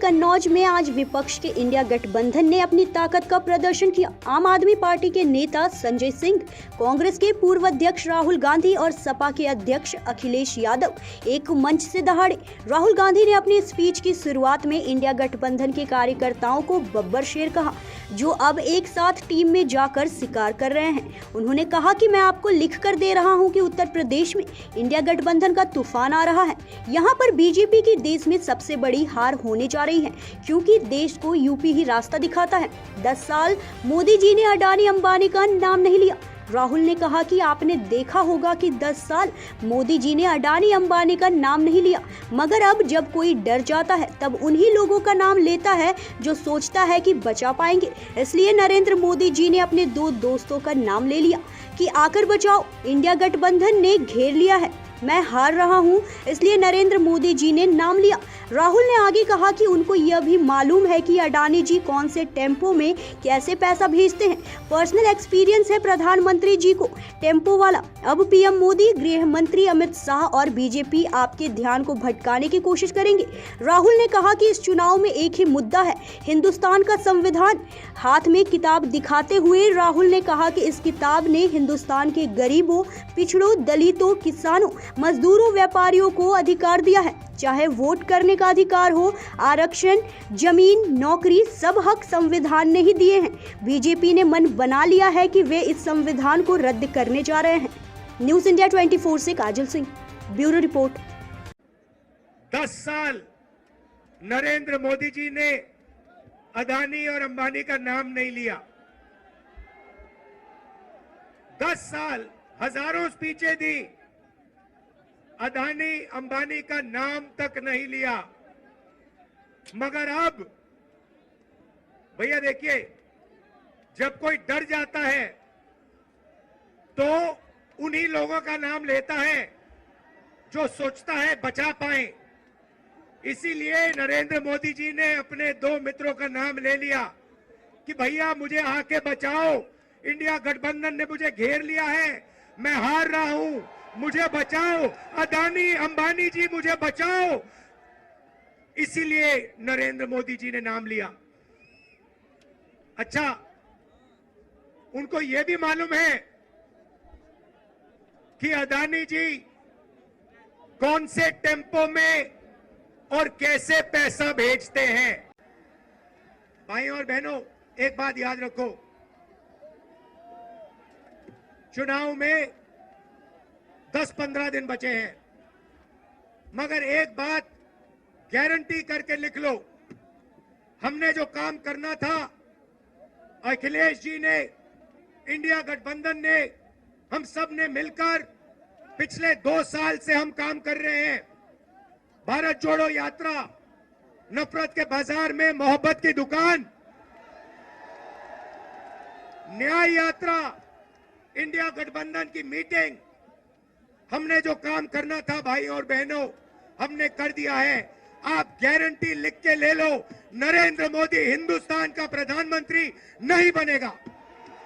कन्नौज में आज विपक्ष के इंडिया गठबंधन ने अपनी ताकत का प्रदर्शन किया। आम आदमी पार्टी के नेता संजय सिंह, कांग्रेस के पूर्व अध्यक्ष राहुल गांधी और सपा के अध्यक्ष अखिलेश यादव एक मंच से दहाड़े। राहुल गांधी ने अपनी स्पीच की शुरुआत में इंडिया गठबंधन के कार्यकर्ताओं को बब्बर शेर कहा, जो अब एक साथ टीम में जाकर शिकार कर रहे हैं। उन्होंने कहा कि मैं आपको लिख कर दे रहा हूं कि उत्तर प्रदेश में इंडिया गठबंधन का तूफान आ रहा है। यहां पर बीजेपी की देश में सबसे बड़ी हार होने जा रही है, क्योंकि देश को यूपी ही रास्ता दिखाता है। 10 साल मोदी जी ने अडानी अंबानी का नाम नहीं लिया। राहुल ने कहा कि आपने देखा होगा कि 10 साल मोदी जी ने अडानी अंबानी का नाम नहीं लिया, मगर अब जब कोई डर जाता है तब उन्हीं लोगों का नाम लेता है जो सोचता है कि बचा पाएंगे। इसलिए नरेंद्र मोदी जी ने अपने 2 दोस्तों का नाम ले लिया कि आकर बचाओ, इंडिया गठबंधन ने घेर लिया है, मैं हार रहा हूं, इसलिए नरेंद्र मोदी जी ने नाम लिया। राहुल ने आगे कहा कि उनको यह भी मालूम है कि अडानी जी कौन से टेम्पो में कैसे पैसा भेजते हैं। पर्सनल एक्सपीरियंस है प्रधानमंत्री जी को टेम्पो वाला। अब पीएम मोदी, गृह मंत्री अमित शाह और बीजेपी आपके ध्यान को भटकाने की कोशिश करेंगे। राहुल ने कहा कि इस चुनाव में एक ही मुद्दा है, हिंदुस्तान का संविधान। हाथ में किताब दिखाते हुए राहुल ने कहा कि इस किताब ने हिंदुस्तान के गरीबों, पिछड़ों, दलितों, किसानों, मजदूरों, व्यापारियों को अधिकार दिया है। चाहे वोट करने का अधिकार हो, आरक्षण, जमीन, नौकरी, सब हक संविधान ने ही दिए हैं। बीजेपी ने मन बना लिया है कि वे इस संविधान को रद्द करने जा रहे हैं। न्यूज़ इंडिया 24 से काजल सिंह, ब्यूरो रिपोर्ट। 10 साल नरेंद्र मोदी जी ने अदानी और अंबानी का नाम नहीं लिया। 10 साल हजारों स्पीचें दी, अदानी अंबानी का नाम तक नहीं लिया। मगर अब भैया देखिए, जब कोई डर जाता है तो उन्हीं लोगों का नाम लेता है जो सोचता है बचा पाए। इसीलिए नरेंद्र मोदी जी ने अपने 2 मित्रों का नाम ले लिया कि भैया मुझे आके बचाओ, इंडिया गठबंधन ने मुझे घेर लिया है, मैं हार रहा हूं, मुझे बचाओ, अदानी अंबानी जी मुझे बचाओ। इसीलिए नरेंद्र मोदी जी ने नाम लिया। अच्छा, उनको यह भी मालूम है कि अदानी जी कौन से टेम्पो में और कैसे पैसा भेजते हैं। भाई और बहनों, एक बात याद रखो, चुनाव में 10-15 दिन बचे हैं, मगर एक बात गारंटी करके लिख लो, हमने जो काम करना था, अखिलेश जी ने, इंडिया गठबंधन ने, हम सब ने मिलकर पिछले 2 साल से हम काम कर रहे हैं। भारत जोड़ो यात्रा, नफरत के बाजार में मोहब्बत की दुकान, न्याय यात्रा, इंडिया गठबंधन की मीटिंग, हमने जो काम करना था भाई और बहनों, हमने कर दिया है। आप गारंटी लिख के ले लो, नरेंद्र मोदी हिंदुस्तान का प्रधानमंत्री नहीं बनेगा।